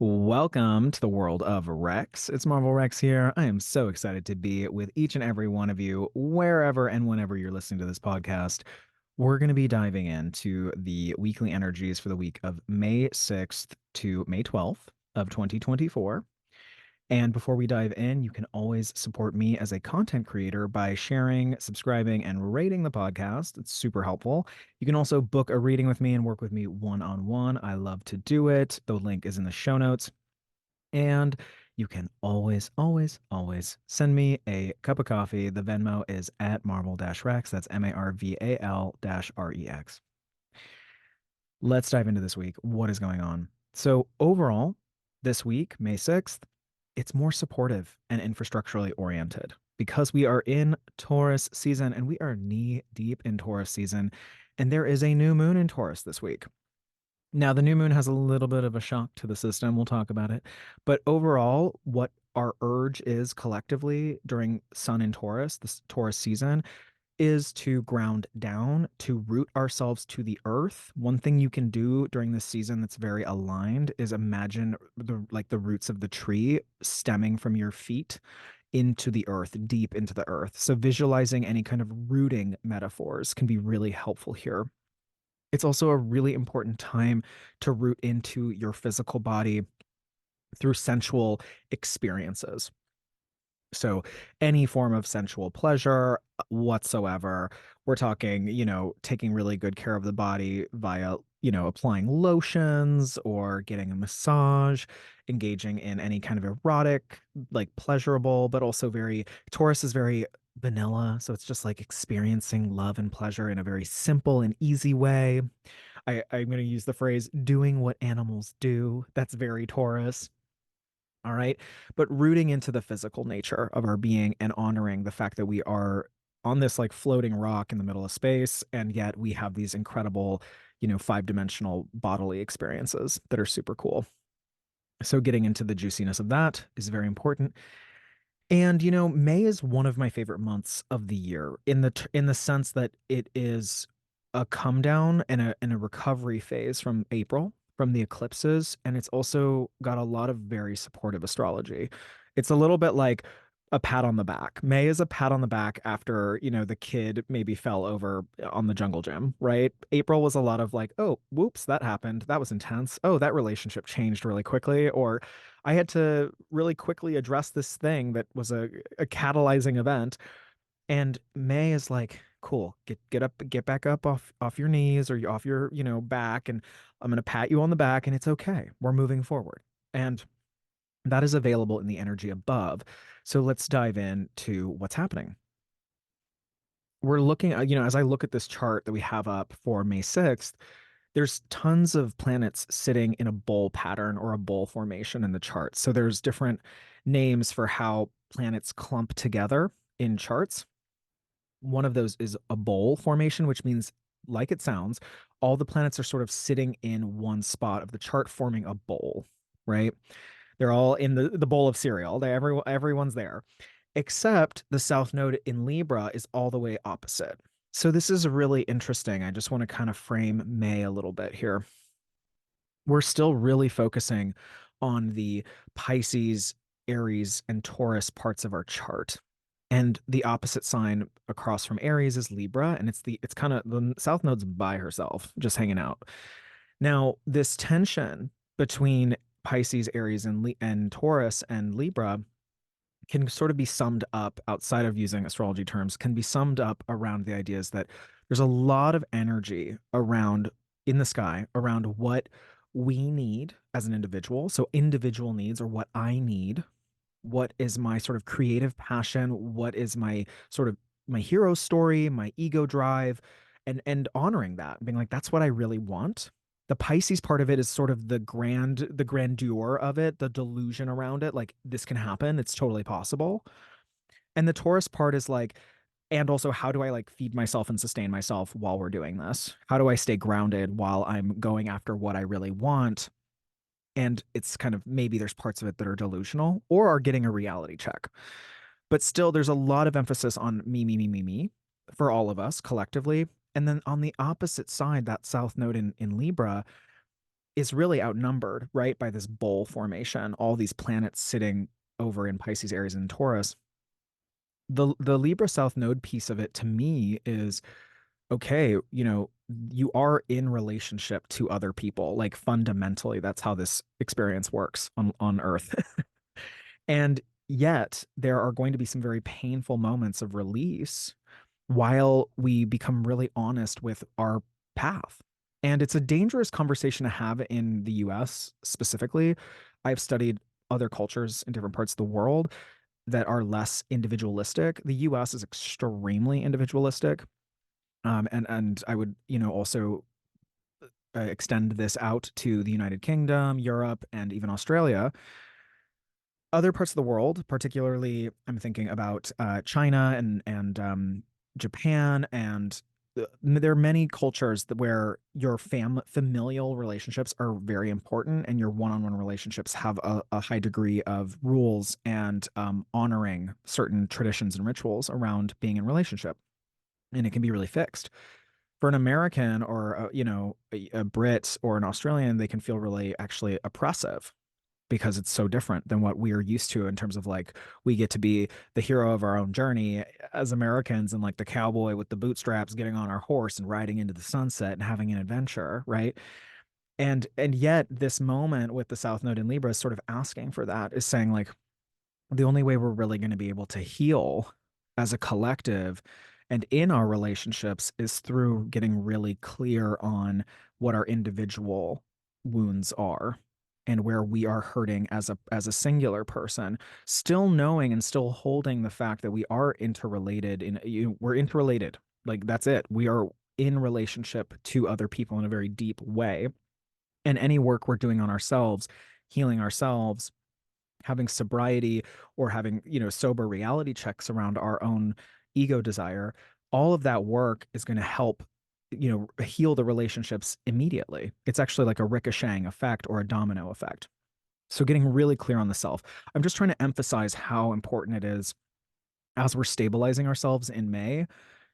Welcome to the world of Rex. It's Marvel Rex here. I am so excited to be with each and every one of you, wherever and whenever you're listening to this podcast. We're going to be diving into the weekly energies for the week of May 6th to May 12th of 2024. And before we dive in, you can always support me as a content creator by sharing, subscribing, and rating the podcast. It's super helpful. You can also book a reading with me and work with me one-on-one. I love to do it. The link is in the show notes. And you can always, always, always send me a cup of coffee. The Venmo is at Marvel-Rex. That's Marval-Rex. Let's dive into this week. What is going on? So overall, this week, May 6th, it's more supportive and infrastructurally oriented because we are in Taurus season and we are knee deep in Taurus season. And there is a new moon in Taurus this week. Now, the new moon has a little bit of a shock to the system. We'll talk about it. But overall, what our urge is collectively during Sun in Taurus, this Taurus season, is to ground down, to root ourselves to the earth. One thing you can do during this season that's very aligned is imagine the roots of the tree stemming from your feet into the earth, deep into the earth. So visualizing any kind of rooting metaphors can be really helpful here. It's also a really important time to root into your physical body through sensual experiences. So any form of sensual pleasure whatsoever. We're talking, taking really good care of the body via, applying lotions or getting a massage, engaging in any kind of erotic, like pleasurable, but also Taurus is very vanilla. So it's just like experiencing love and pleasure in a very simple and easy way. I'm going to use the phrase doing what animals do. That's very Taurus. All right. But rooting into the physical nature of our being and honoring the fact that we are on this like floating rock in the middle of space, and yet we have these incredible, five-dimensional bodily experiences that are super cool. So getting into the juiciness of that is very important. And May is one of my favorite months of the year in the sense that it is a come down and a recovery phase from April from the eclipses, and it's also got a lot of very supportive astrology. It's a little bit like a pat on the back. May is a pat on the back after, the kid maybe fell over on the jungle gym, right? April was a lot of like, oh, whoops, that happened. That was intense. Oh, that relationship changed really quickly. Or I had to really quickly address this thing that was a catalyzing event. And May is like, cool, get up, get back up off your knees or off your, back, and I'm gonna pat you on the back, and it's okay. We're moving forward. And that is available in the energy above. So let's dive into what's happening. We're looking at, as I look at this chart that we have up for May 6th, there's tons of planets sitting in a bowl pattern or a bowl formation in the chart. So there's different names for how planets clump together in charts. One of those is a bowl formation, which means, like it sounds, all the planets are sort of sitting in one spot of the chart, forming a bowl, right? They're all in the bowl of cereal. Everyone's there, except the South Node in Libra is all the way opposite. So this is really interesting. I just want to kind of frame May a little bit here. We're still really focusing on the Pisces, Aries, and Taurus parts of our chart. And the opposite sign across from Aries is Libra, and it's kind of the South Node's by herself, just hanging out. Now, this tension between Pisces, Aries, and Taurus and Libra can sort of be summed up outside of using astrology terms, can be summed up around the ideas that there's a lot of energy around in the sky around what we need as an individual. So individual needs or what I need, what is my sort of creative passion, what is my sort of my hero story, my ego drive, and honoring that, being like, that's what I really want. The Pisces part of it is sort of the grandeur of it, the delusion around it, like this can happen, it's totally possible. And the Taurus part is like, and also how do I like feed myself and sustain myself while we're doing this? How do I stay grounded while I'm going after what I really want? And it's kind of maybe there's parts of it that are delusional or are getting a reality check. But still, there's a lot of emphasis on me, me, me, me, me for all of us collectively. And then on the opposite side, that South Node in Libra, is really outnumbered, right, by this bowl formation, all these planets sitting over in Pisces, Aries, and Taurus. The Libra South Node piece of it to me is okay, you are in relationship to other people. Like fundamentally, that's how this experience works on Earth. And yet, there are going to be some very painful moments of release while we become really honest with our path. And it's a dangerous conversation to have in the US specifically. I've studied other cultures in different parts of the world that are less individualistic. The US is extremely individualistic. And I would, also extend this out to the United Kingdom, Europe, and even Australia. Other parts of the world, particularly, I'm thinking about China and Japan, and there are many cultures where your familial relationships are very important, and your one-on-one relationships have a high degree of rules and honoring certain traditions and rituals around being in relationship, and it can be really fixed. For an American or a Brit or an Australian, they can feel really actually oppressive because it's so different than what we are used to in terms of like we get to be the hero of our own journey as Americans and like the cowboy with the bootstraps getting on our horse and riding into the sunset and having an adventure, right? And yet this moment with the South Node in Libra is sort of asking for that, is saying like the only way we're really going to be able to heal as a collective and in our relationships is through getting really clear on what our individual wounds are and where we are hurting as a singular person, still knowing and still holding the fact that we are interrelated we're interrelated. Like that's it. We are in relationship to other people in a very deep way. And any work we're doing on ourselves, healing ourselves, having sobriety or having, sober reality checks around our own ego desire, all of that work is going to help, heal the relationships immediately. It's actually like a ricocheting effect or a domino effect. So getting really clear on the self. I'm just trying to emphasize how important it is as we're stabilizing ourselves in May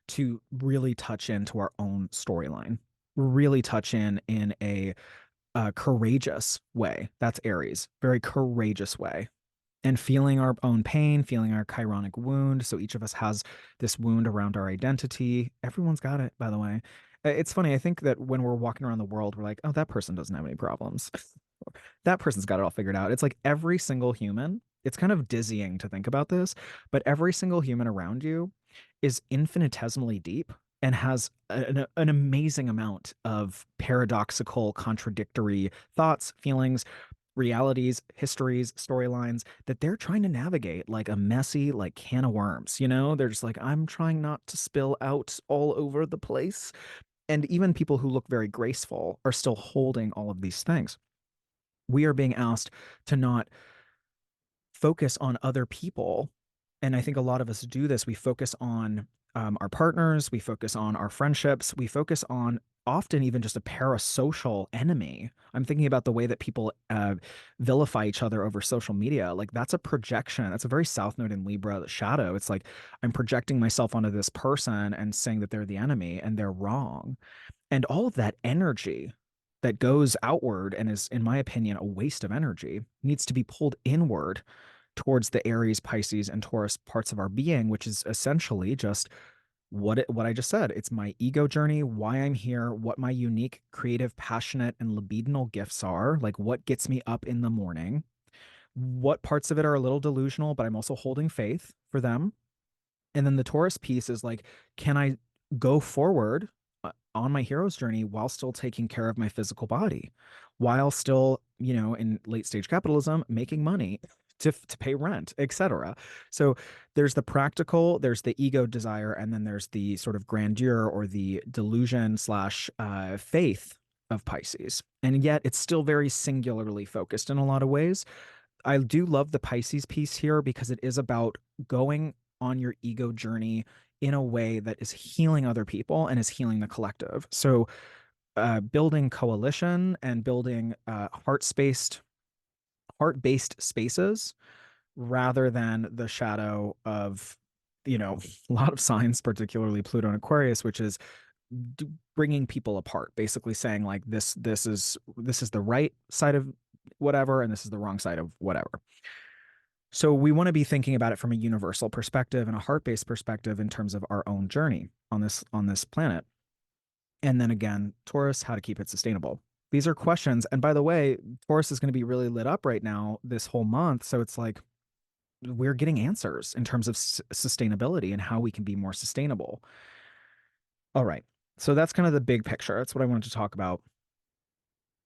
to really touch into our own storyline, really touch in a courageous way. That's Aries, very courageous way, and feeling our own pain, feeling our chironic wound. So each of us has this wound around our identity. Everyone's got it, by the way. It's funny. I think that when we're walking around the world, we're like, oh, that person doesn't have any problems. That person's got it all figured out. It's like every single human, it's kind of dizzying to think about this, but every single human around you is infinitesimally deep and has an amazing amount of paradoxical, contradictory thoughts, feelings, realities, histories, storylines that they're trying to navigate like a messy, like can of worms. They're just like, I'm trying not to spill out all over the place. And even people who look very graceful are still holding all of these things. We are being asked to not focus on other people. And I think a lot of us do this. We focus on our partners, we focus on our friendships, we focus on often even just a parasocial enemy. I'm thinking about the way that people vilify each other over social media. Like that's a projection. That's a very South Node in Libra shadow. It's like I'm projecting myself onto this person and saying that they're the enemy and they're wrong. And all of that energy that goes outward and is, in my opinion, a waste of energy needs to be pulled inward towards the Aries, Pisces, and Taurus parts of our being, which is essentially just what I just said. It's my ego journey, why I'm here, what my unique, creative, passionate, and libidinal gifts are, like what gets me up in the morning. What parts of it are a little delusional, but I'm also holding faith for them. And then the Taurus piece is like, can I go forward on my hero's journey while still taking care of my physical body, while still, in late stage capitalism, making money to pay rent, etc. So there's the practical, there's the ego desire, and then there's the sort of grandeur or the delusion slash faith of Pisces. And yet it's still very singularly focused in a lot of ways. I do love the Pisces piece here because it is about going on your ego journey in a way that is healing other people and is healing the collective. So, building coalition and building heart-based spaces rather than the shadow of, a lot of signs, particularly Pluto and Aquarius, which is bringing people apart, basically saying like this is the right side of whatever and this is the wrong side of whatever. So we want to be thinking about it from a universal perspective and a heart-based perspective in terms of our own journey on this planet. And then again, Taurus, how to keep it sustainable. These are questions. And by the way, Taurus is going to be really lit up right now this whole month. So it's like we're getting answers in terms of sustainability and how we can be more sustainable. All right. So that's kind of the big picture. That's what I wanted to talk about.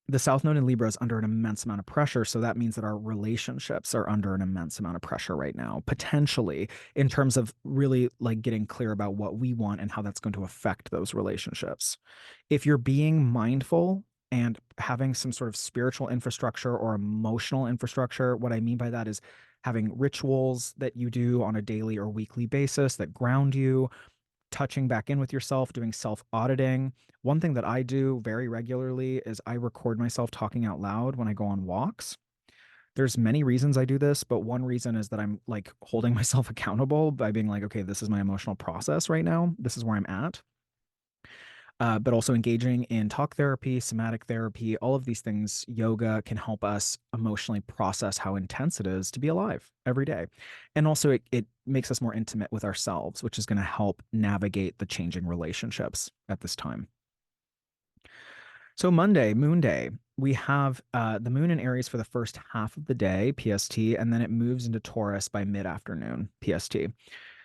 The South Node in Libra is under an immense amount of pressure. So that means that our relationships are under an immense amount of pressure right now, potentially in terms of really like getting clear about what we want and how that's going to affect those relationships. If you're being mindful and having some sort of spiritual infrastructure or emotional infrastructure, what I mean by that is having rituals that you do on a daily or weekly basis that ground you, touching back in with yourself, doing self auditing. One thing that I do very regularly is I record myself talking out loud when I go on walks. There's many reasons I do this, but one reason is that I'm like holding myself accountable by being like, okay, this is my emotional process right now. This is where I'm at. But also engaging in talk therapy, somatic therapy, all of these things, yoga can help us emotionally process how intense it is to be alive every day. And also, it makes us more intimate with ourselves, which is going to help navigate the changing relationships at this time. So, Monday, Moon Day, we have the moon in Aries for the first half of the day, PST, and then it moves into Taurus by mid afternoon, PST.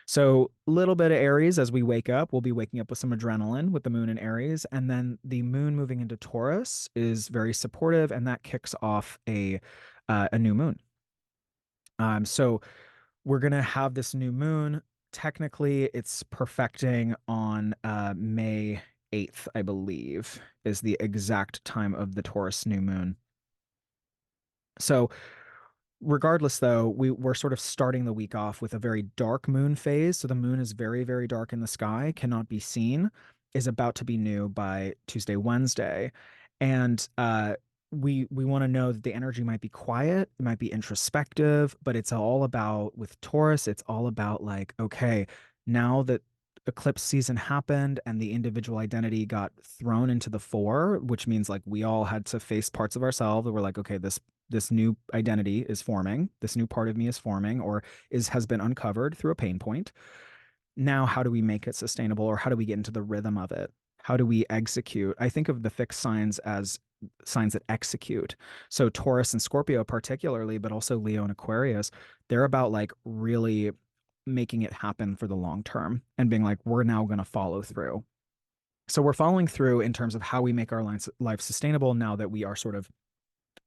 So, a little bit of Aries as we wake up. We'll be waking up with some adrenaline with the moon in Aries. And then the moon moving into Taurus is very supportive, and that kicks off a new moon. So, we're going to have this new moon. Technically, it's perfecting on May 8th, I believe, is the exact time of the Taurus new moon. So, regardless, though, we're sort of starting the week off with a very dark moon phase. So the moon is very, very dark in the sky, cannot be seen, is about to be new by Tuesday, Wednesday. And we want to know that the energy might be quiet, it might be introspective, but it's all about with Taurus, it's all about like, okay, now that eclipse season happened and the individual identity got thrown into the fore, which means like we all had to face parts of ourselves that were like, okay, this new identity is forming, this new part of me is forming, or is has been uncovered through a pain point. Now, how do we make it sustainable, or how do we get into the rhythm of it? How do we execute? I think of the fixed signs as signs that execute. So Taurus and Scorpio particularly, but also Leo and Aquarius, they're about like really making it happen for the long term and being like, we're now going to follow through. So we're following through in terms of how we make our life sustainable now that we are sort of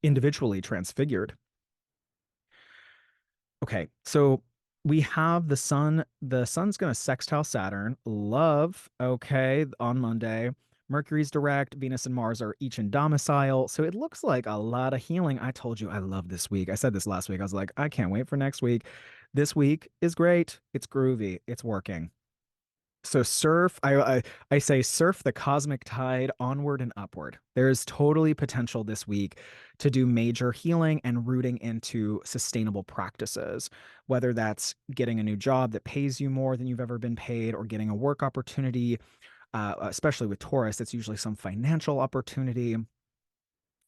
individually transfigured. Okay, so we have the sun. The sun's going to sextile Saturn. Love, okay, on Monday. Mercury's direct. Venus and Mars are each in domicile. So it looks like a lot of healing. I told you I love this week. I said this last week. I was like, I can't wait for next week. This week is great. It's groovy. It's working. So surf, I say surf the cosmic tide onward and upward. There is totally potential this week to do major healing and rooting into sustainable practices, whether that's getting a new job that pays you more than you've ever been paid, or getting a work opportunity, especially with Taurus, it's usually some financial opportunity,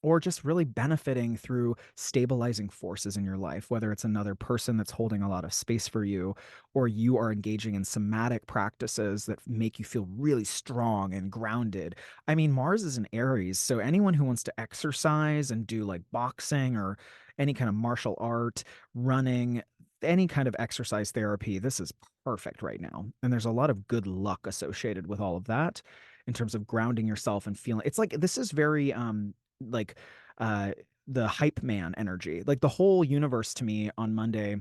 or just really benefiting through stabilizing forces in your life, whether it's another person that's holding a lot of space for you, or you are engaging in somatic practices that make you feel really strong and grounded. I mean, Mars is in Aries, so anyone who wants to exercise and do like boxing or any kind of martial art, running, any kind of exercise therapy, this is perfect right now. And there's a lot of good luck associated with all of that in terms of grounding yourself and feeling. It's like this is very like uh the hype man energy. Like the whole universe to me on Monday,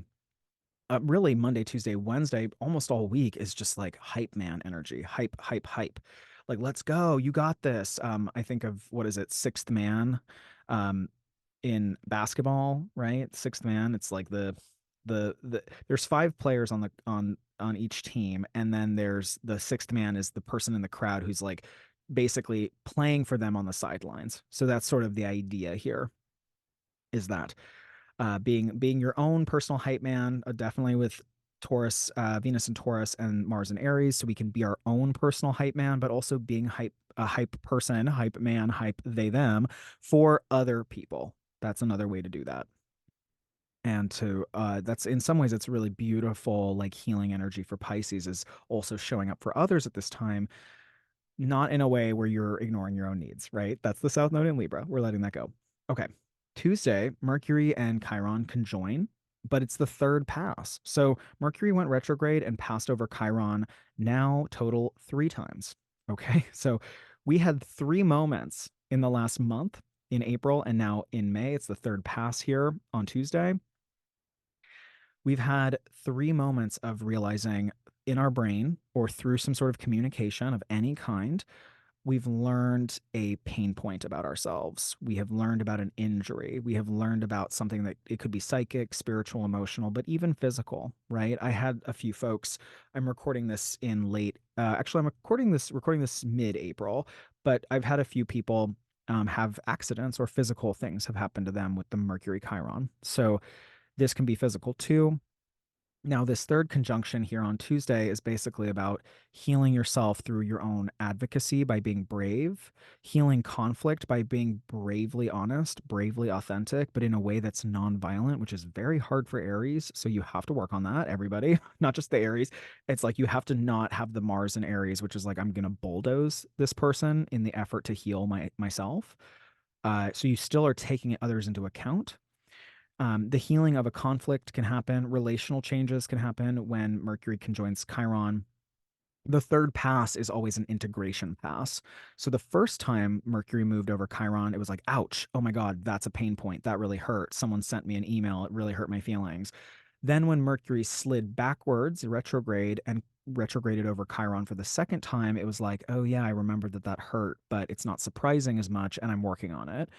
really Monday, Tuesday, Wednesday, almost all week is just like hype man energy. Hype, hype, hype. Like let's go. You got this. I think of what is it? Sixth Man in basketball, right? Sixth Man, it's like the there's five players on the on each team, and then there's the sixth man is the person in the crowd who's like basically playing for them on the sidelines. So that's sort of the idea here, is that being your own personal hype man, definitely with Taurus, Venus and Taurus, and Mars and Aries, so we can be our own personal hype man, but also being a hype person, hype man, hype they them for other people. That's another way to do that. And to that's in some ways it's really beautiful, like healing energy for Pisces is also showing up for others at this time, not in a way where you're ignoring your own needs, right? That's the South Node in Libra. We're letting that go. Okay. Tuesday, Mercury and Chiron conjoin, but it's the third pass. So Mercury went retrograde and passed over Chiron now total 3 times. Okay. So we had 3 moments in the last month in April and now in May. It's the third pass here on Tuesday. We've had 3 moments of realizing in our brain or through some sort of communication of any kind, we've learned a pain point about ourselves. We have learned about an injury. We have learned about something that it could be psychic, spiritual, emotional, but even physical, right? I had a few folks. I'm recording this in late. Actually, I'm recording this mid-April, but I've had a few people have accidents or physical things have happened to them with the Mercury Chiron. So this can be physical too. Now, this third conjunction here on Tuesday is basically about healing yourself through your own advocacy by being brave, healing conflict by being bravely honest, bravely authentic, but in a way that's non-violent, which is very hard for Aries. So you have to work on that, everybody, not just the Aries. It's like you have to not have the Mars in Aries, which is like I'm gonna bulldoze this person in the effort to heal myself. So you still are taking others into account. The healing of a conflict can happen. Relational changes can happen when Mercury conjoins Chiron. The third pass is always an integration pass. So the first time Mercury moved over Chiron, it was like, ouch, oh my God, that's a pain point. That really hurt. Someone sent me an email. It really hurt my feelings. Then when Mercury slid backwards, retrograde, and retrograded over Chiron for the second time, it was like, oh yeah, I remember that that hurt, but it's not surprising as much, and I'm working on it.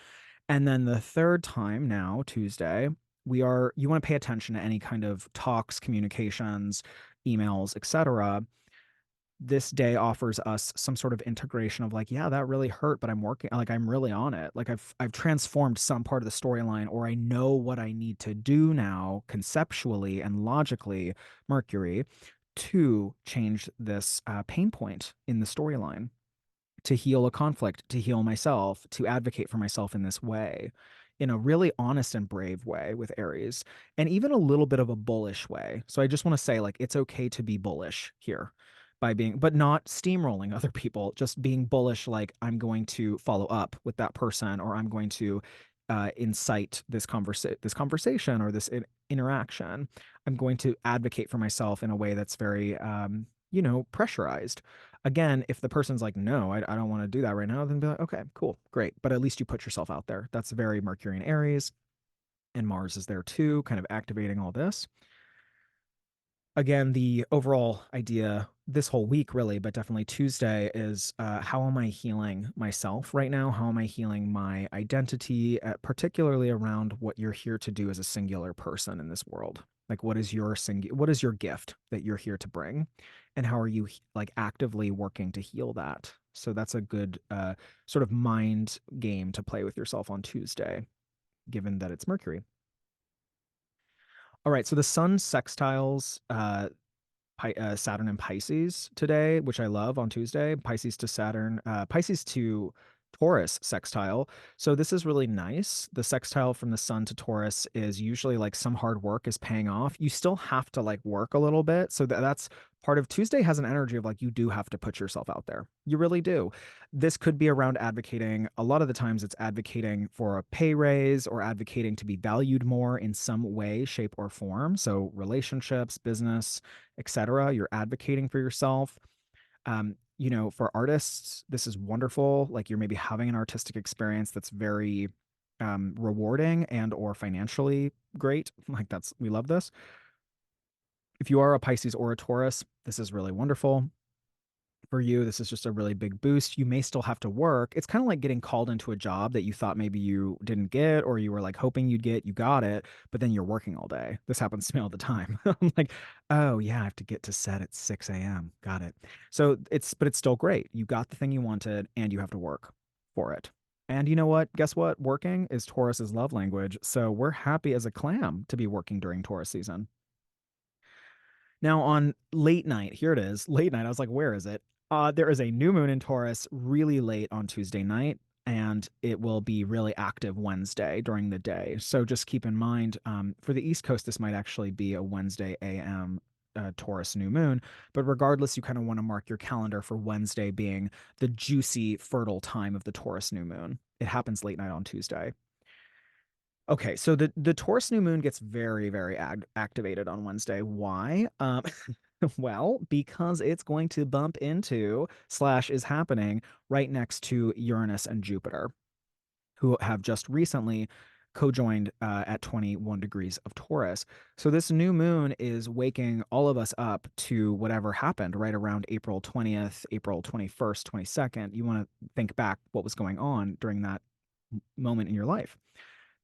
And then the third time now, Tuesday, you want to pay attention to any kind of talks, communications, emails, etc. This day offers us some sort of integration of like, yeah, that really hurt, but I'm working, like I'm really on it. Like I've transformed some part of the storyline, or I know what I need to do now conceptually and logically, Mercury, to change this pain point in the storyline, to heal a conflict, to heal myself, to advocate for myself in this way, in a really honest and brave way with Aries, and even a little bit of a bullish way. So I just want to say, like, it's okay to be bullish here by being, but not steamrolling other people, just being bullish, like, I'm going to follow up with that person, or I'm going to incite this conversation or this interaction. I'm going to advocate for myself in a way that's very, pressurized. Again, if the person's like, no, I don't want to do that right now, then be like, okay, cool, great. But at least you put yourself out there. That's very Mercury and Aries, and Mars is there too, kind of activating all this. Again, the overall idea this whole week, really, but definitely Tuesday, is how am I healing myself right now? How am I healing my identity, particularly around what you're here to do as a singular person in this world? Like, what is your gift that you're here to bring, and how are you like actively working to heal that? So that's a good sort of mind game to play with yourself on Tuesday, given that it's Mercury. All right, so the sun sextiles Saturn and Pisces today, which I love on Tuesday. Pisces to Saturn, Pisces to Taurus sextile. So this is really nice. The sextile from the sun to Taurus is usually like some hard work is paying off. You still have to like work a little bit. So that's part of Tuesday has an energy of like you do have to put yourself out there. You really do. This could be around advocating. A lot of the times it's advocating for a pay raise or advocating to be valued more in some way, shape, or form. So relationships, business, etc. You're advocating for yourself. For artists, this is wonderful. Like you're maybe having an artistic experience that's very rewarding and or financially great. Like we love this. If you are a Pisces or a Taurus, this is really wonderful for you. This is just a really big boost. You may still have to work. It's kind of like getting called into a job that you thought maybe you didn't get, or you were like hoping you'd get, you got it, but then you're working all day. This happens to me all the time. I'm like, oh yeah, I have to get to set at 6 a.m. Got it. But it's still great. You got the thing you wanted and you have to work for it. And you know what? Guess what? Working is Taurus's love language. So we're happy as a clam to be working during Taurus season. Now on late night, here it is, late night. I was like, where is it? There is a new moon in Taurus really late on Tuesday night, and it will be really active Wednesday during the day. So just keep in mind, for the East Coast, this might actually be a Wednesday AM Taurus new moon. But regardless, you kind of want to mark your calendar for Wednesday being the juicy, fertile time of the Taurus new moon. It happens late night on Tuesday. Okay, so the Taurus new moon gets very, very activated on Wednesday. Why? Well, because it's going to bump into slash is happening right next to Uranus and Jupiter, who have just recently co-joined at 21 degrees of Taurus. So this new moon is waking all of us up to whatever happened right around April 20th, April 21st, 22nd. You want to think back what was going on during that moment in your life.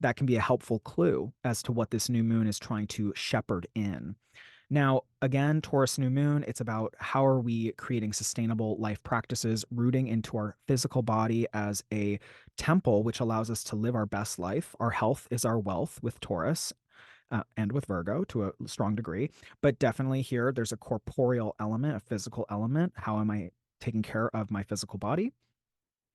That can be a helpful clue as to what this new moon is trying to shepherd in. Now, again, Taurus new moon, it's about how are we creating sustainable life practices, rooting into our physical body as a temple, which allows us to live our best life. Our health is our wealth with Taurus. And with Virgo to a strong degree. But definitely here, there's a corporeal element, a physical element. How am I taking care of my physical body?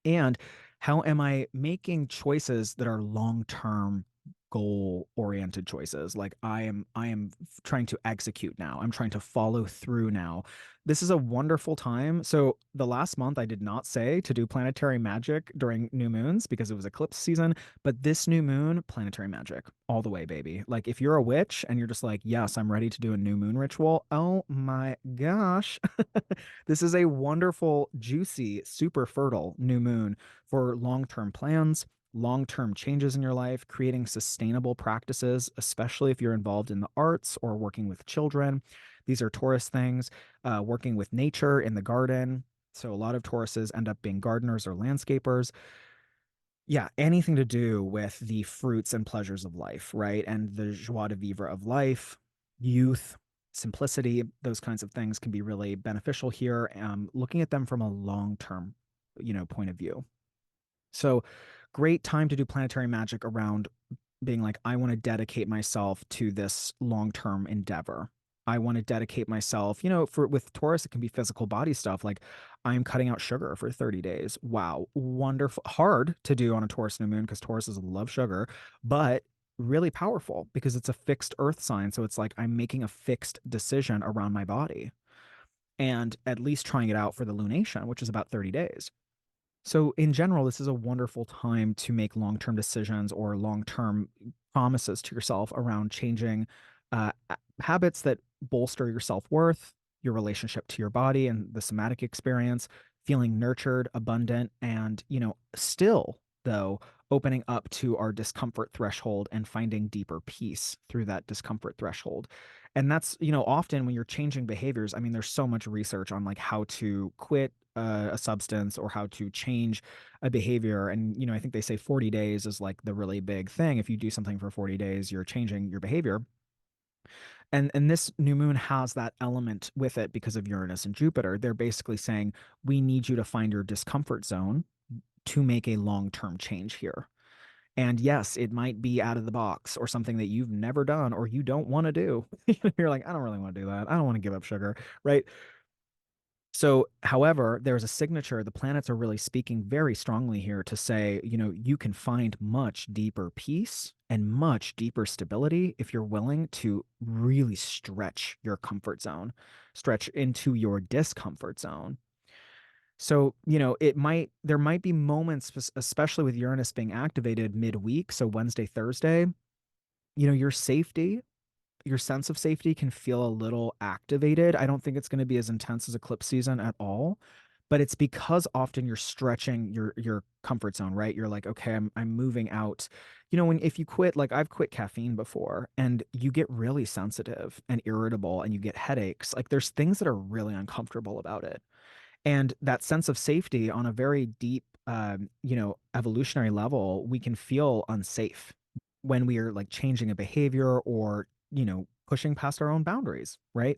And how am I making choices that are long-term goal oriented choices? Like I am trying to execute now. I'm trying to follow through now. This is a wonderful time. So the last month I did not say to do planetary magic during new moons because it was eclipse season, but this new moon, planetary magic all the way, baby. Like if you're a witch and you're just like, yes, I'm ready to do a new moon ritual. Oh my gosh. This is a wonderful, juicy, super fertile new moon for long term plans, long term changes in your life, creating sustainable practices, especially if you're involved in the arts or working with children. These are Taurus things, working with nature in the garden. So a lot of Tauruses end up being gardeners or landscapers. Yeah, anything to do with the fruits and pleasures of life, right? And the joie de vivre of life, youth, simplicity, those kinds of things can be really beneficial here. Looking at them from a long-term, point of view. So great time to do planetary magic around being like, I want to dedicate myself to this long-term endeavor. I want to dedicate myself, for with Taurus, it can be physical body stuff. Like I'm cutting out sugar for 30 days. Wow. Wonderful. Hard to do on a Taurus new moon because Tauruses love sugar, but really powerful because it's a fixed earth sign. So it's like I'm making a fixed decision around my body and at least trying it out for the lunation, which is about 30 days. So, in general, this is a wonderful time to make long term decisions or long term promises to yourself around changing habits that bolster your self worth, your relationship to your body and the somatic experience, feeling nurtured, abundant, and, still, though, opening up to our discomfort threshold and finding deeper peace through that discomfort threshold. And that's, often when you're changing behaviors, I mean, there's so much research on like how to quit a substance or how to change a behavior. And, I think they say 40 days is like the really big thing. If you do something for 40 days, you're changing your behavior. And this new moon has that element with it because of Uranus and Jupiter. They're basically saying, we need you to find your discomfort zone to make a long-term change here. And yes, it might be out of the box or something that you've never done or you don't want to do. You're like, I don't really want to do that. I don't want to give up sugar, right? So, however, there's a signature. The planets are really speaking very strongly here to say, you can find much deeper peace and much deeper stability if you're willing to really stretch your comfort zone, stretch into your discomfort zone. So, there might be moments, especially with Uranus being activated midweek, so Wednesday, Thursday, your safety your sense of safety can feel a little activated. I don't think it's going to be as intense as eclipse season at all, but it's because often you're stretching your comfort zone, right? You're like, okay, I'm moving out. When if you quit, like I've quit caffeine before, and you get really sensitive and irritable and you get headaches. Like there's things that are really uncomfortable about it. And that sense of safety on a very deep evolutionary level, we can feel unsafe when we are like changing a behavior or pushing past our own boundaries, right?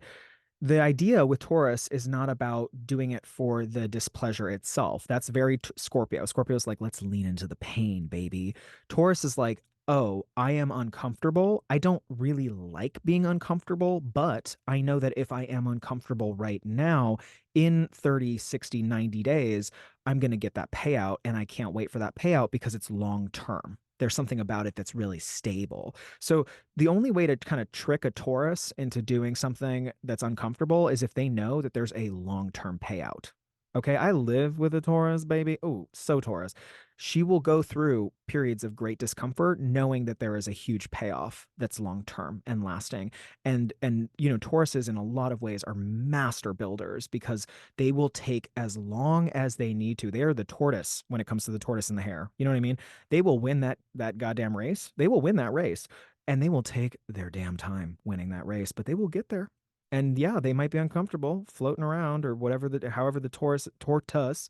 The idea with Taurus is not about doing it for the displeasure itself. That's very Scorpio. Scorpio is like, let's lean into the pain, baby. Taurus is like, oh, I am uncomfortable. I don't really like being uncomfortable, but I know that if I am uncomfortable right now, in 30, 60, 90 days, I'm going to get that payout. And I can't wait for that payout because it's long term. There's something about it that's really stable. So the only way to kind of trick a Taurus into doing something that's uncomfortable is if they know that there's a long term payout. Okay, I live with a Taurus, baby. Oh, so Taurus. She will go through periods of great discomfort knowing that there is a huge payoff that's long term and lasting. And Tauruses in a lot of ways are master builders because they will take as long as they need to. They are the tortoise when it comes to the tortoise and the hare. You know what I mean? They will win that goddamn race. They will win that race and they will take their damn time winning that race, but they will get there. And yeah, they might be uncomfortable floating around or whatever however the Taurus tortoise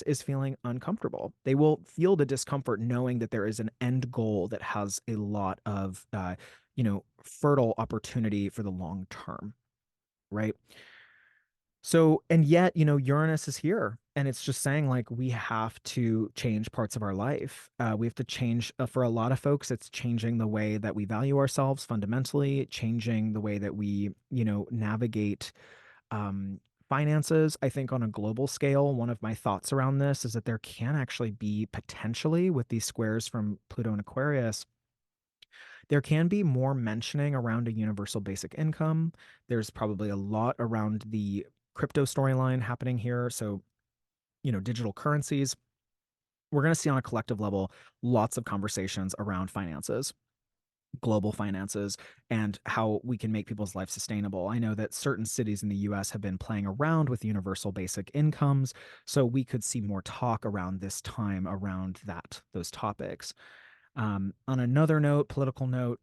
is feeling uncomfortable. They will feel the discomfort knowing that there is an end goal that has a lot of, fertile opportunity for the long term, right? So, and yet, Uranus is here and it's just saying like we have to change parts of our life. We have to change, for a lot of folks, it's changing the way that we value ourselves fundamentally, changing the way that we, navigate um, finances. I think on a global scale, one of my thoughts around this is that there can actually be potentially with these squares from Pluto and Aquarius, there can be more mentioning around a universal basic income. There's probably a lot around the crypto storyline happening here. So, digital currencies. We're going to see on a collective level lots of conversations around finances, global finances, and how we can make people's life sustainable. I know that certain cities in the US have been playing around with universal basic incomes, so we could see more talk around this time around those topics. On another note, political note,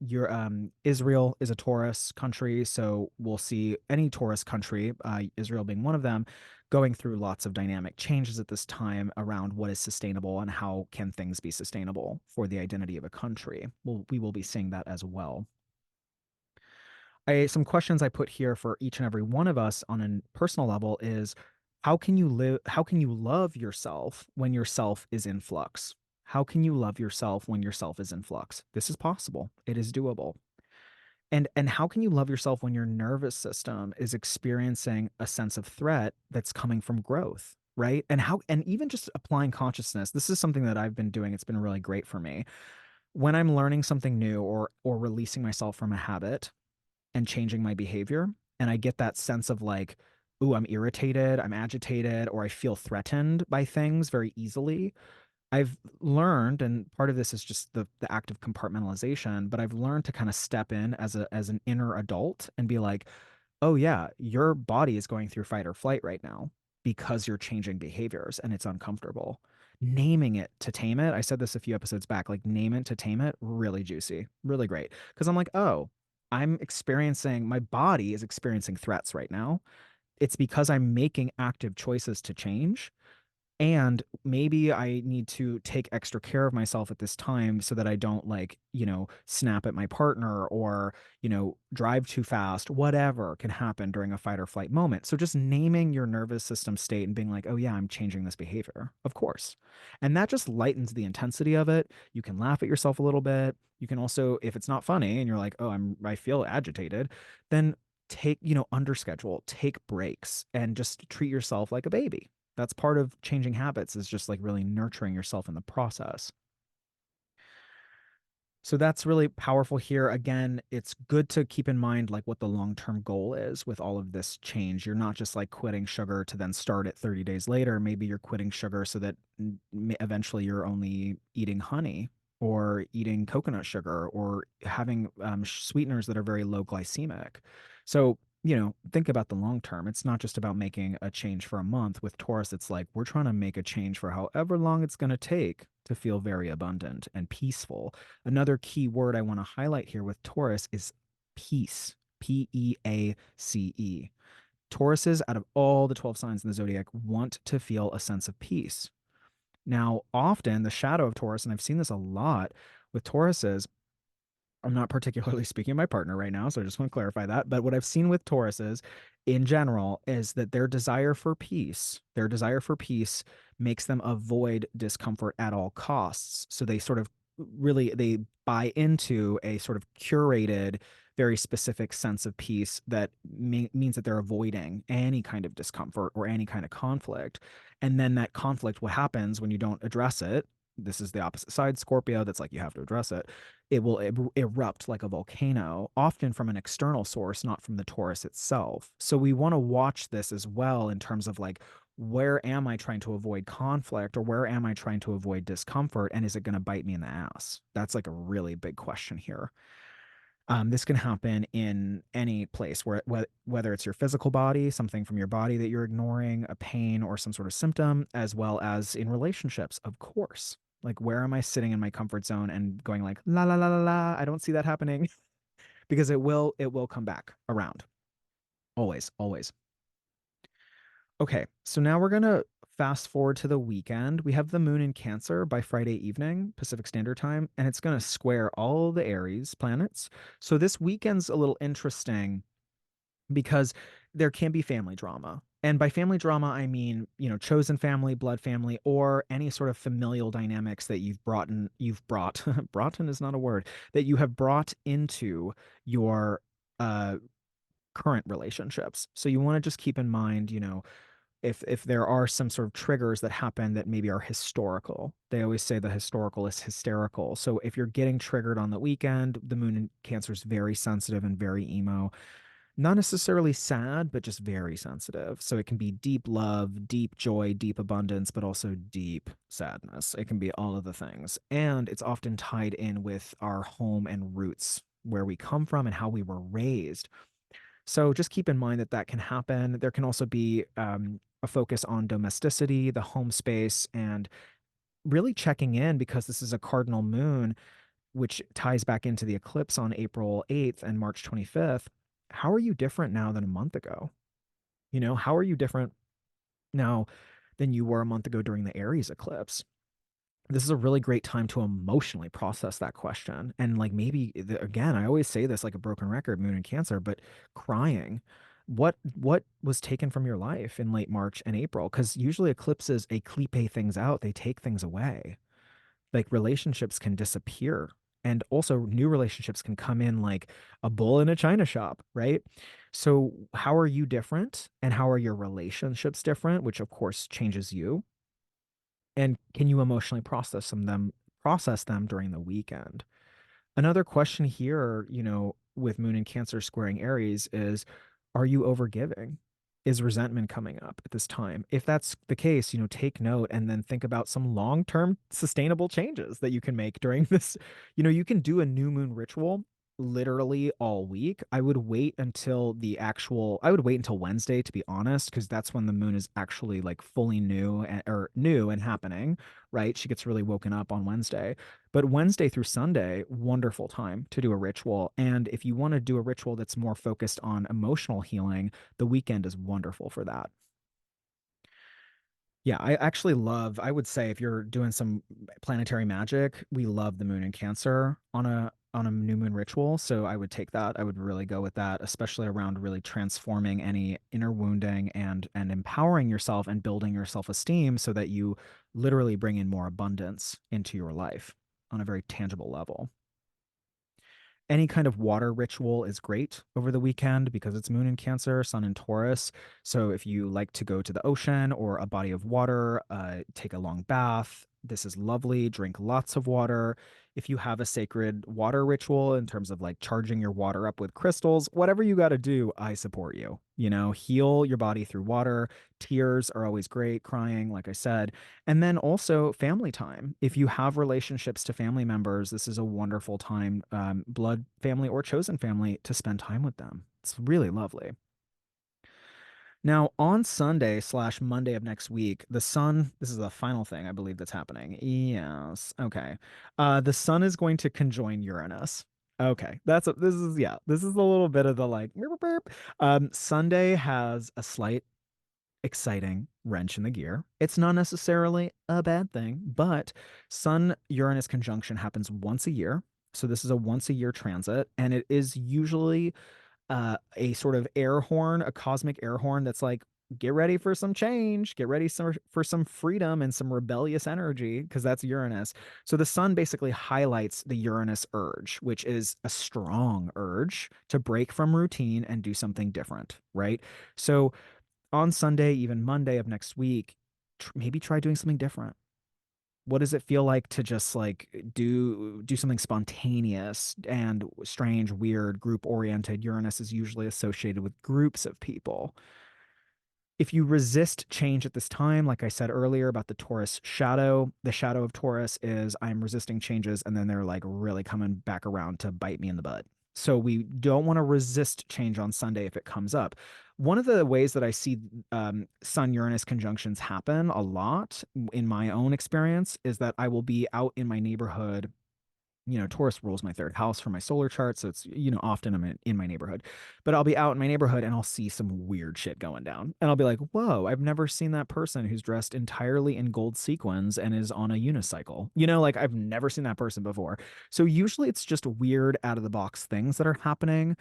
Israel is a Taurus country, so we'll see any Taurus country, Israel being one of them, going through lots of dynamic changes at this time around what is sustainable and how can things be sustainable for the identity of a country. We will be seeing that as well. Some questions I put here for each and every one of us on a personal level is how can you love yourself when yourself is in flux? How can you love yourself when yourself is in flux? This is possible. It is doable. And how can you love yourself when your nervous system is experiencing a sense of threat that's coming from growth, right? And even just applying consciousness. This is something that I've been doing. It's been really great for me. When I'm learning something new or releasing myself from a habit, and changing my behavior. And I get that sense of like, ooh, I'm irritated, I'm agitated, or I feel threatened by things very easily. I've learned, and part of this is just the act of compartmentalization, but I've learned to kind of step in as an inner adult and be like, oh yeah, your body is going through fight or flight right now because you're changing behaviors and it's uncomfortable. Naming it to tame it. I said this a few episodes back, like name it to tame it, really juicy, really great. Because I'm like, oh, my body is experiencing threats right now. It's because I'm making active choices to change. And maybe I need to take extra care of myself at this time so that I don't like, snap at my partner or, drive too fast, whatever can happen during a fight or flight moment. So just naming your nervous system state and being like, oh, yeah, I'm changing this behavior, of course. And that just lightens the intensity of it. You can laugh at yourself a little bit. You can also, if it's not funny and you're like, oh, I feel agitated, then take, under schedule, take breaks and just treat yourself like a baby. That's part of changing habits is just like really nurturing yourself in the process. So that's really powerful here. Again, it's good to keep in mind like what the long-term goal is with all of this change. You're not just like quitting sugar to then start it 30 days later. Maybe you're quitting sugar so that eventually you're only eating honey or eating coconut sugar or having sweeteners that are very low glycemic. So, think about the long term. It's not just about making a change for a month. With Taurus, it's like we're trying to make a change for however long it's going to take to feel very abundant and peaceful. Another key word I want to highlight here with Taurus is peace. Peace. Tauruses, out of all the 12 signs in the zodiac, want to feel a sense of peace. Now, often the shadow of Taurus, and I've seen this a lot with Tauruses, I'm not particularly speaking of my partner right now, so I just want to clarify that. But what I've seen with Tauruses in general is that their desire for peace makes them avoid discomfort at all costs. So they sort of they buy into a sort of curated, very specific sense of peace that means that they're avoiding any kind of discomfort or any kind of conflict. And then that conflict, what happens when you don't address it? This is the opposite side, Scorpio, that's like you have to address it. It will erupt like a volcano, often from an external source, not from the Taurus itself. So we want to watch this as well in terms of like, where am I trying to avoid conflict or where am I trying to avoid discomfort? And is it going to bite me in the ass? That's like a really big question here. This can happen in any place whether it's your physical body, something from your body that you're ignoring, a pain or some sort of symptom, as well as in relationships, of course. Like, where am I sitting in my comfort zone and going like, la la la la la, I don't see that happening because it will come back around. Always, always. Okay, so now we're gonna fast forward to the weekend. We have the moon in Cancer by Friday evening, Pacific Standard Time, and it's gonna square all the Aries planets. So this weekend's a little interesting because there can be family drama. And by family drama, I mean, chosen family, blood family, or any sort of familial dynamics that brought in is not a word, that you have brought into your uh current relationships. So you want to just keep in mind, if there are some sort of triggers that happen that maybe are historical. They always say the historical is hysterical. So if you're getting triggered on the weekend, the moon in Cancer is very sensitive and very emo. Not necessarily sad, but just very sensitive. So it can be deep love, deep joy, deep abundance, but also deep sadness. It can be all of the things. And it's often tied in with our home and roots, where we come from and how we were raised. So just keep in mind that that can happen. There can also be a focus on domesticity, the home space, and really checking in because this is a cardinal moon, which ties back into the eclipse on April 8th and March 25th. How are you different now than a month ago? How are you different now than you were a month ago during the Aries eclipse? This is a really great time to emotionally process that question. And like maybe again, I always say this like a broken record, moon and Cancer, but crying. What was taken from your life in late March and April? Because usually eclipses eclipse things out, they take things away. Like relationships can disappear. And also new relationships can come in like a bull in a china shop, right? So how are you different? And how are your relationships different? Which of course changes you. And can you emotionally process them during the weekend? Another question here, with Moon and Cancer squaring Aries is, are you overgiving? Is resentment coming up at this time? If that's the case, take note and then think about some long-term sustainable changes that you can make during this. You can do a new moon ritual literally all week. I would wait until Wednesday to be honest, because that's when the moon is actually like fully new and happening, right? She gets really woken up on Wednesday. But Wednesday through Sunday, wonderful time to do a ritual. And if you want to do a ritual that's more focused on emotional healing, the weekend is wonderful for that. Yeah, I would say if you're doing some planetary magic, we love the moon in Cancer on a new moon ritual. So I would take that. I would really go with that, especially around really transforming any inner wounding and empowering yourself and building your self-esteem so that you literally bring in more abundance into your life on a very tangible level. Any kind of water ritual is great over the weekend because it's moon in Cancer, sun in Taurus. So if you like to go to the ocean or a body of water, take a long bath. This is lovely. Drink lots of water. If you have a sacred water ritual in terms of like charging your water up with crystals, whatever you got to do, I support you. Heal your body through water. Tears are always great, crying, like I said. And then also family time. If you have relationships to family members, this is a wonderful time, blood family or chosen family, to spend time with them. It's really lovely. Now, on Sunday/Monday of next week, the sun, this is the final thing I believe that's happening. Yes. Okay. The sun is going to conjoin Uranus. Okay. This is a little bit of the like, meep, meep, meep. Sunday has a slight exciting wrench in the gear. It's not necessarily a bad thing, but Sun Uranus conjunction happens once a year. So this is a once a year transit, and it is usually a sort of air horn, a cosmic air horn that's like, get ready for some change, get ready for some freedom and some rebellious energy, because that's Uranus. So the sun basically highlights the Uranus urge, which is a strong urge to break from routine and do something different, right? So on Sunday, even Monday of next week, maybe try doing something different. What does it feel like to just like do something spontaneous and strange, weird, group oriented? Uranus is usually associated with groups of people. If you resist change at this time, like I said earlier about the Taurus shadow, the shadow of Taurus is I'm resisting changes and then they're like really coming back around to bite me in the butt. So we don't want to resist change on Sunday if it comes up. One of the ways that I see Sun Uranus conjunctions happen a lot in my own experience is that I will be out in my neighborhood. Taurus rules my third house for my solar chart. So it's, often I'm in my neighborhood, but I'll be out in my neighborhood and I'll see some weird shit going down. And I'll be like, whoa, I've never seen that person who's dressed entirely in gold sequins and is on a unicycle. Like I've never seen that person before. So usually it's just weird out of the box things that are happening.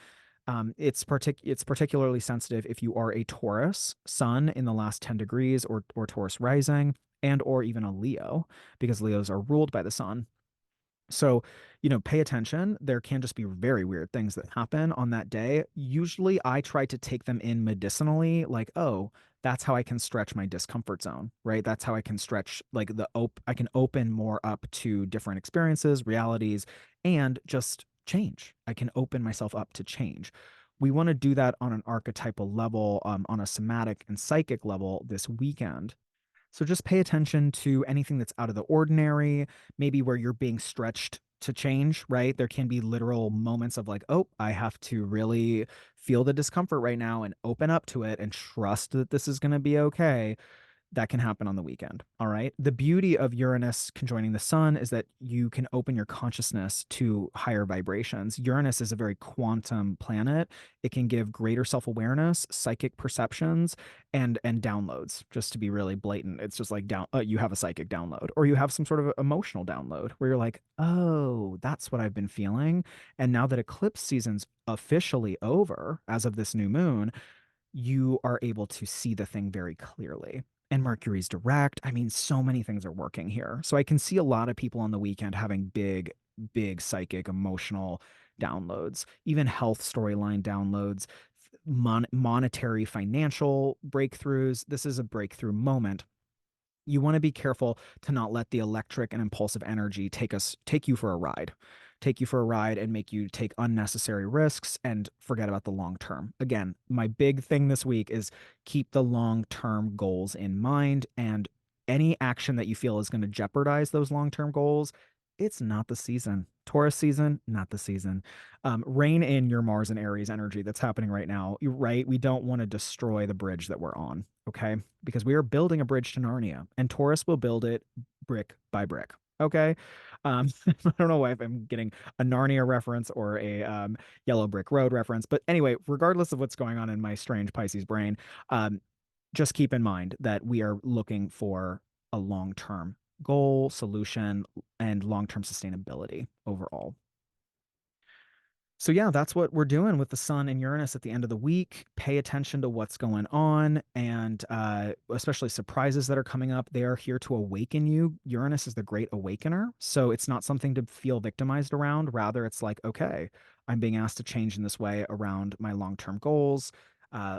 It's particularly sensitive if you are a Taurus sun in the last 10 degrees or Taurus rising and or even a Leo, because Leos are ruled by the sun. So, pay attention. There can just be very weird things that happen on that day. Usually, I try to take them in medicinally, like, oh, that's how I can stretch my discomfort zone, right? That's how I can stretch, like, I can open more up to different experiences, realities, and just change. I can open myself up to change. We want to do that on an archetypal level, on a somatic and psychic level this weekend. So just pay attention to anything that's out of the ordinary, maybe where you're being stretched to change, right? There can be literal moments of like, oh, I have to really feel the discomfort right now and open up to it and trust that this is going to be okay. That can happen on the weekend. All right. The beauty of Uranus conjoining the sun is that you can open your consciousness to higher vibrations. Uranus is a very quantum planet. It can give greater self-awareness, psychic perceptions, and downloads. Just to be really blatant, it's just like you have a psychic download or you have some sort of emotional download where you're like, oh, that's what I've been feeling. And now that eclipse season's officially over as of this new moon, you are able to see the thing very clearly. And Mercury's direct. I mean, so many things are working here. So I can see a lot of people on the weekend having big, big psychic, emotional downloads, even health storyline downloads, monetary, financial breakthroughs. This is a breakthrough moment. You want to be careful to not let the electric and impulsive energy take you for a ride. Take you for a ride and make you take unnecessary risks and forget about the long term. Again, my big thing this week is keep the long-term goals in mind, and any action that you feel is going to jeopardize those long-term goals, it's not the season. Taurus season, not the season. Rein in your Mars and Aries energy that's happening right now. You're right. We don't want to destroy the bridge that we're on. Okay. Because we are building a bridge to Narnia and Taurus will build it brick by brick. Okay. I don't know why if I'm getting a Narnia reference or a Yellow Brick Road reference. But anyway, regardless of what's going on in my strange Pisces brain, um, just keep in mind that we are looking for a long-term goal, solution, and long-term sustainability overall. So yeah, that's what we're doing with the sun and Uranus at the end of the week. Pay attention to what's going on, and especially surprises that are coming up. They are here to awaken you. Uranus is the great awakener, so it's not something to feel victimized around. Rather, it's like, okay, I'm being asked to change in this way around my long-term goals,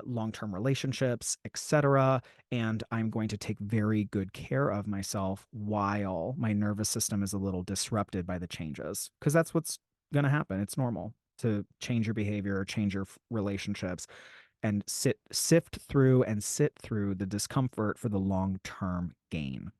long-term relationships, etc. And I'm going to take very good care of myself while my nervous system is a little disrupted by the changes, because that's what's going to happen. It's normal to change your behavior, change your relationships, and sift through and sit through the discomfort for the long-term gain.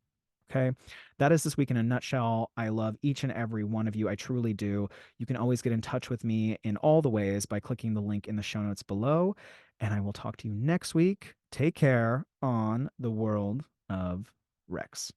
Okay. That is this week in a nutshell. I love each and every one of you. I truly do. You can always get in touch with me in all the ways by clicking the link in the show notes below. And I will talk to you next week. Take care on the world of Rex.